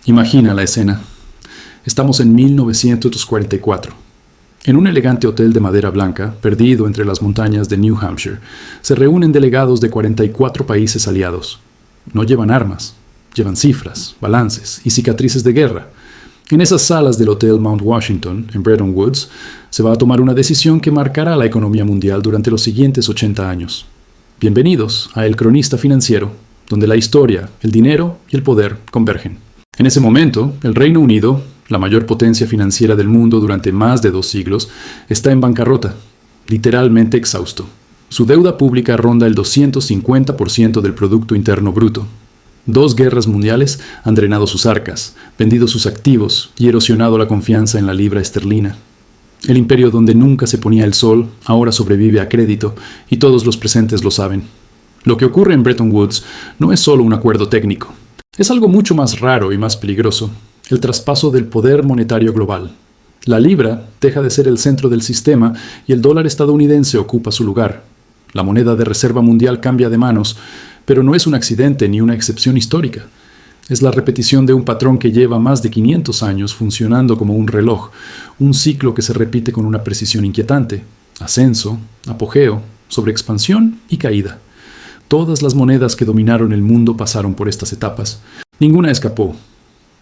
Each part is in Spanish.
Imagina la escena. Estamos en 1944. En un elegante hotel de madera blanca, perdido entre las montañas de New Hampshire, se reúnen delegados de 44 países aliados. No llevan armas, llevan cifras, balances y cicatrices de guerra. En esas salas del Hotel Mount Washington, en Bretton Woods, se va a tomar una decisión que marcará la economía mundial durante los siguientes 80 años. Bienvenidos a El Cronista Financiero, donde la historia, el dinero y el poder convergen. En ese momento, el Reino Unido, la mayor potencia financiera del mundo durante más de 2 siglos, está en bancarrota, literalmente exhausto. Su deuda pública ronda el 250% del Producto Interno Bruto. 2 guerras mundiales han drenado sus arcas, vendido sus activos y erosionado la confianza en la libra esterlina. El imperio donde nunca se ponía el sol ahora sobrevive a crédito y todos los presentes lo saben. Lo que ocurre en Bretton Woods no es solo un acuerdo técnico. Es algo mucho más raro y más peligroso, el traspaso del poder monetario global. La libra deja de ser el centro del sistema y el dólar estadounidense ocupa su lugar. La moneda de reserva mundial cambia de manos, pero no es un accidente ni una excepción histórica. Es la repetición de un patrón que lleva más de 500 años funcionando como un reloj, un ciclo que se repite con una precisión inquietante. Ascenso, apogeo, sobreexpansión y caída. Todas las monedas que dominaron el mundo pasaron por estas etapas. Ninguna escapó.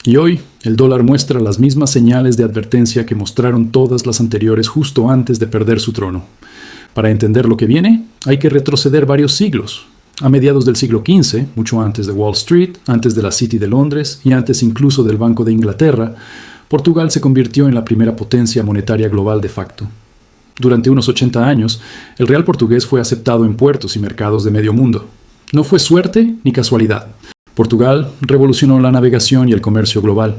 Y hoy, el dólar muestra las mismas señales de advertencia que mostraron todas las anteriores justo antes de perder su trono. Para entender lo que viene, hay que retroceder varios siglos. A mediados del siglo XV, mucho antes de Wall Street, antes de la City de Londres y antes incluso del Banco de Inglaterra, Portugal se convirtió en la primera potencia monetaria global de facto. Durante unos 80 años, el real portugués fue aceptado en puertos y mercados de medio mundo. No fue suerte ni casualidad. Portugal revolucionó la navegación y el comercio global.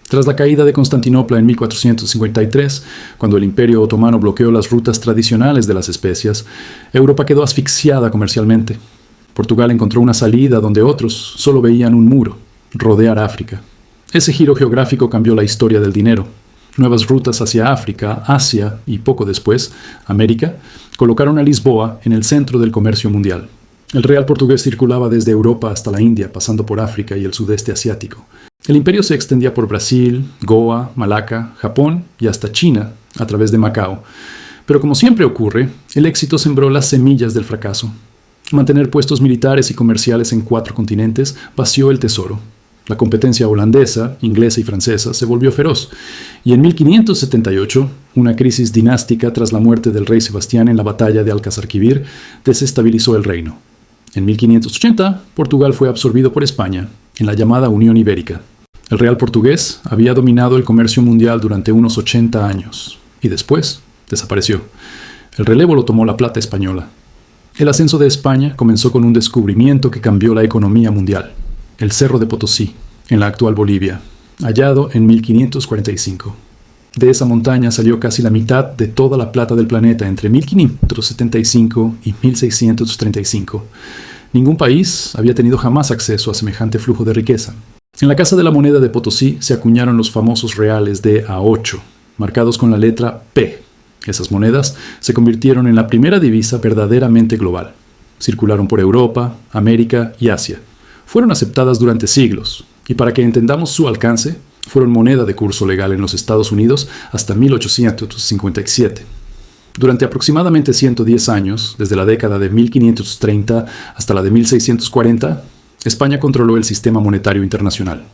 Tras la caída de Constantinopla en 1453, cuando el Imperio Otomano bloqueó las rutas tradicionales de las especias, Europa quedó asfixiada comercialmente. Portugal encontró una salida donde otros solo veían un muro: rodear África. Ese giro geográfico cambió la historia del dinero. Nuevas rutas hacia África, Asia y, poco después, América, colocaron a Lisboa en el centro del comercio mundial. El real portugués circulaba desde Europa hasta la India, pasando por África y el sudeste asiático. El imperio se extendía por Brasil, Goa, Malaca, Japón y hasta China, a través de Macao. Pero como siempre ocurre, el éxito sembró las semillas del fracaso. Mantener puestos militares y comerciales en 4 continentes vació el tesoro. La competencia holandesa, inglesa y francesa se volvió feroz, y en 1578, una crisis dinástica tras la muerte del rey Sebastián en la batalla de Alcázarquivir desestabilizó el reino. En 1580, Portugal fue absorbido por España, en la llamada Unión Ibérica. El real portugués había dominado el comercio mundial durante unos 80 años, y después desapareció. El relevo lo tomó la plata española. El ascenso de España comenzó con un descubrimiento que cambió la economía mundial: el Cerro de Potosí, en la actual Bolivia, hallado en 1545. De esa montaña salió casi la mitad de toda la plata del planeta entre 1575 y 1635. Ningún país había tenido jamás acceso a semejante flujo de riqueza. En la Casa de la Moneda de Potosí se acuñaron los famosos reales de A8, marcados con la letra P. Esas monedas se convirtieron en la primera divisa verdaderamente global. Circularon por Europa, América y Asia. Fueron aceptadas durante siglos, y para que entendamos su alcance, fueron moneda de curso legal en los Estados Unidos hasta 1857. Durante aproximadamente 110 años, desde la década de 1530 hasta la de 1640, España controló el sistema monetario internacional.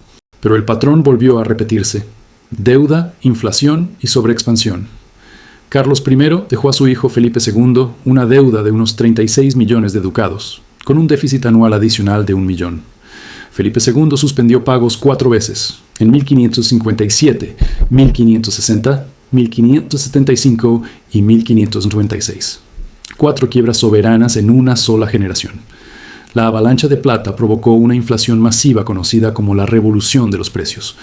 Pero el patrón volvió a repetirse: deuda, inflación y sobreexpansión. Carlos I dejó a su hijo Felipe II una deuda de unos 36 millones de ducados, con un déficit anual adicional de 1 millón. Felipe II suspendió pagos 4 veces, en 1557, 1560, 1575 y 1596. 4 quiebras soberanas en una sola generación. La avalancha de plata provocó una inflación masiva conocida como la Revolución de los Precios.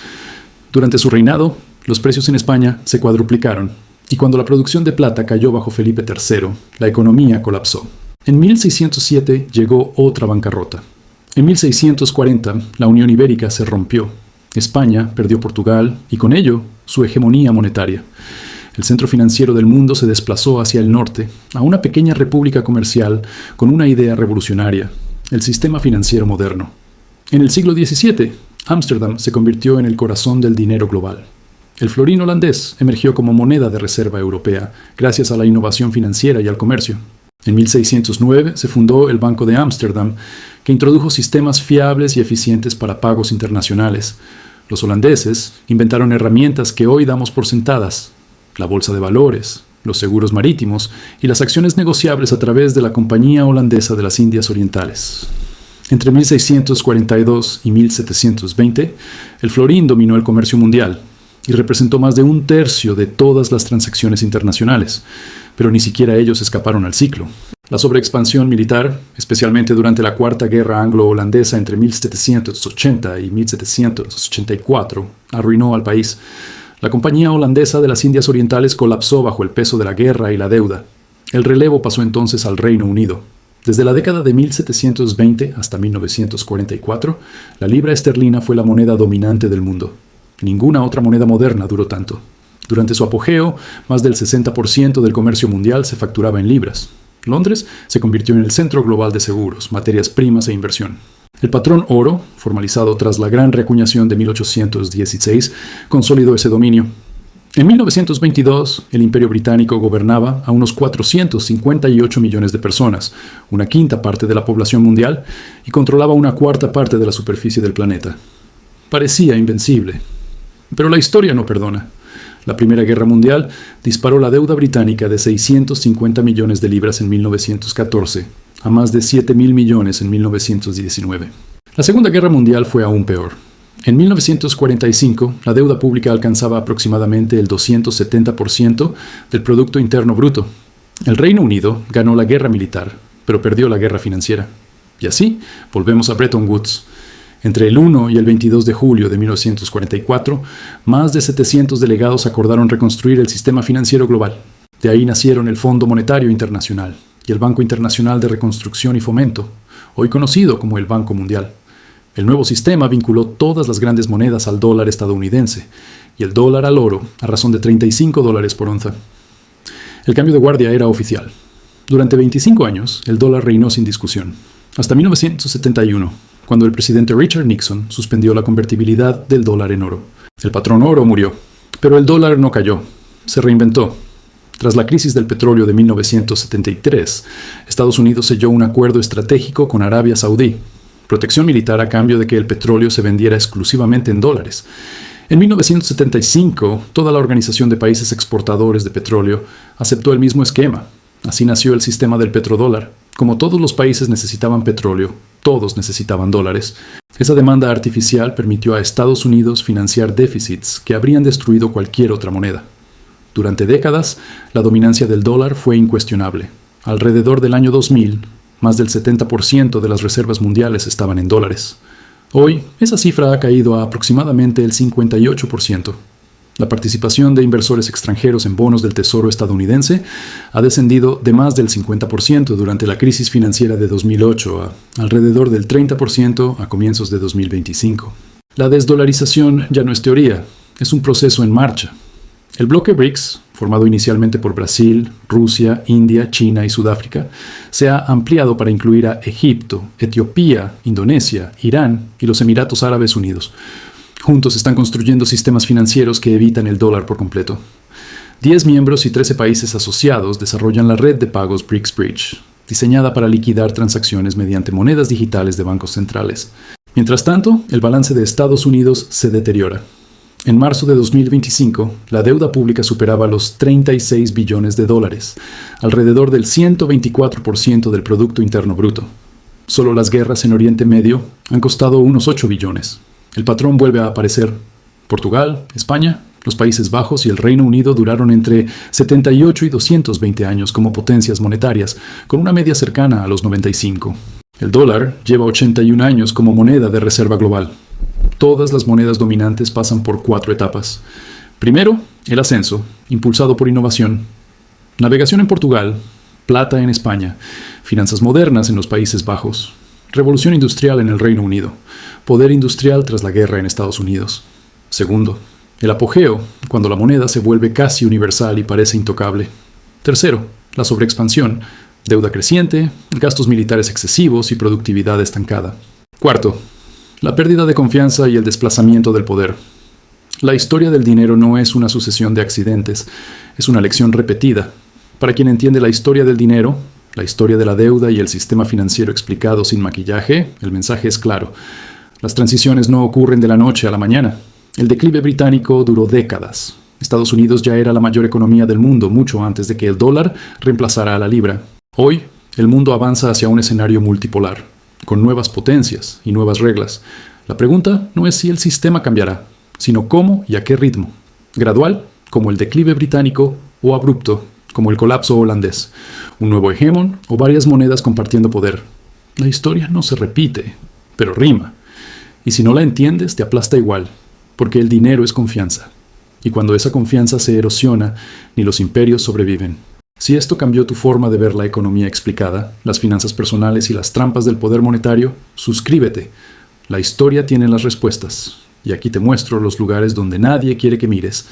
Durante su reinado, los precios en España se cuadruplicaron, y cuando la producción de plata cayó bajo Felipe III, la economía colapsó. En 1607 llegó otra bancarrota. En 1640, la Unión Ibérica se rompió. España perdió Portugal y con ello su hegemonía monetaria. El centro financiero del mundo se desplazó hacia el norte, a una pequeña república comercial con una idea revolucionaria: el sistema financiero moderno. En el siglo XVII, Ámsterdam se convirtió en el corazón del dinero global. El florín holandés emergió como moneda de reserva europea gracias a la innovación financiera y al comercio. En 1609 se fundó el Banco de Ámsterdam, que introdujo sistemas fiables y eficientes para pagos internacionales. Los holandeses inventaron herramientas que hoy damos por sentadas: la bolsa de valores, los seguros marítimos y las acciones negociables a través de la Compañía Holandesa de las Indias Orientales. Entre 1642 y 1720, el florín dominó el comercio mundial y representó más de un tercio de todas las transacciones internacionales, pero ni siquiera ellos escaparon al ciclo. La sobreexpansión militar, especialmente durante la Cuarta Guerra Anglo-Holandesa entre 1780 y 1784, arruinó al país. La Compañía Holandesa de las Indias Orientales colapsó bajo el peso de la guerra y la deuda. El relevo pasó entonces al Reino Unido. Desde la década de 1720 hasta 1944, la libra esterlina fue la moneda dominante del mundo. Ninguna otra moneda moderna duró tanto. Durante su apogeo, más del 60% del comercio mundial se facturaba en libras. Londres se convirtió en el centro global de seguros, materias primas e inversión. El patrón oro, formalizado tras la gran reacuñación de 1816, consolidó ese dominio. En 1922, el Imperio Británico gobernaba a unos 458 millones de personas, una quinta parte de la población mundial, y controlaba una cuarta parte de la superficie del planeta. Parecía invencible. Pero la historia no perdona. La Primera Guerra Mundial disparó la deuda británica de 650 millones de libras en 1914 a más de 7.000 millones en 1919. La Segunda Guerra Mundial fue aún peor. En 1945, la deuda pública alcanzaba aproximadamente el 270% del Producto Interno Bruto. El Reino Unido ganó la guerra militar, pero perdió la guerra financiera. Y así, volvemos a Bretton Woods. Entre el 1 y el 22 de julio de 1944, más de 700 delegados acordaron reconstruir el sistema financiero global. De ahí nacieron el Fondo Monetario Internacional y el Banco Internacional de Reconstrucción y Fomento, hoy conocido como el Banco Mundial. El nuevo sistema vinculó todas las grandes monedas al dólar estadounidense y el dólar al oro a razón de $35 por onza. El cambio de guardia era oficial. Durante 25 años, el dólar reinó sin discusión, hasta 1971, cuando el presidente Richard Nixon suspendió la convertibilidad del dólar en oro. El patrón oro murió, pero el dólar no cayó, se reinventó. Tras la crisis del petróleo de 1973, Estados Unidos selló un acuerdo estratégico con Arabia Saudí, protección militar a cambio de que el petróleo se vendiera exclusivamente en dólares. En 1975, toda la Organización de Países Exportadores de Petróleo aceptó el mismo esquema. Así nació el sistema del petrodólar. Como todos los países necesitaban petróleo, todos necesitaban dólares. Esa demanda artificial permitió a Estados Unidos financiar déficits que habrían destruido cualquier otra moneda. Durante décadas, la dominancia del dólar fue incuestionable. Alrededor del año 2000, más del 70% de las reservas mundiales estaban en dólares. Hoy, esa cifra ha caído a aproximadamente el 58%. La participación de inversores extranjeros en bonos del Tesoro estadounidense ha descendido de más del 50% durante la crisis financiera de 2008 a alrededor del 30% a comienzos de 2025. La desdolarización ya no es teoría, es un proceso en marcha. El bloque BRICS, formado inicialmente por Brasil, Rusia, India, China y Sudáfrica, se ha ampliado para incluir a Egipto, Etiopía, Indonesia, Irán y los Emiratos Árabes Unidos. Juntos están construyendo sistemas financieros que evitan el dólar por completo. 10 miembros y 13 países asociados desarrollan la red de pagos BRICS Bridge, diseñada para liquidar transacciones mediante monedas digitales de bancos centrales. Mientras tanto, el balance de Estados Unidos se deteriora. En marzo de 2025, la deuda pública superaba los 36 billones de dólares, alrededor del 124% del Producto Interno Bruto. Solo las guerras en Oriente Medio han costado unos 8 billones. El patrón vuelve a aparecer. Portugal, España, los Países Bajos y el Reino Unido duraron entre 78 y 220 años como potencias monetarias, con una media cercana a los 95. El dólar lleva 81 años como moneda de reserva global. Todas las monedas dominantes pasan por 4 etapas. Primero, el ascenso, impulsado por innovación. Navegación en Portugal, plata en España, finanzas modernas en los Países Bajos, revolución industrial en el Reino Unido, poder industrial tras la guerra en Estados Unidos. Segundo, el apogeo, cuando la moneda se vuelve casi universal y parece intocable. Tercero, la sobreexpansión, deuda creciente, gastos militares excesivos y productividad estancada. Cuarto, La pérdida de confianza y el desplazamiento del poder. La historia del dinero no es una sucesión de accidentes, es una lección repetida. Para quien entiende la historia del dinero, la historia de la deuda y el sistema financiero explicado sin maquillaje, el mensaje es claro. Las transiciones no ocurren de la noche a la mañana. El declive británico duró décadas. Estados Unidos ya era la mayor economía del mundo mucho antes de que el dólar reemplazara a la libra. Hoy, el mundo avanza hacia un escenario multipolar, con nuevas potencias y nuevas reglas. La pregunta no es si el sistema cambiará, sino cómo y a qué ritmo. Gradual, como el declive británico, o abrupto, como el colapso holandés. Un nuevo hegemón o varias monedas compartiendo poder. La historia no se repite, pero rima. Y si no la entiendes, te aplasta igual, porque el dinero es confianza. Y cuando esa confianza se erosiona, ni los imperios sobreviven. Si esto cambió tu forma de ver la economía explicada, las finanzas personales y las trampas del poder monetario, suscríbete. La historia tiene las respuestas. Y aquí te muestro los lugares donde nadie quiere que mires.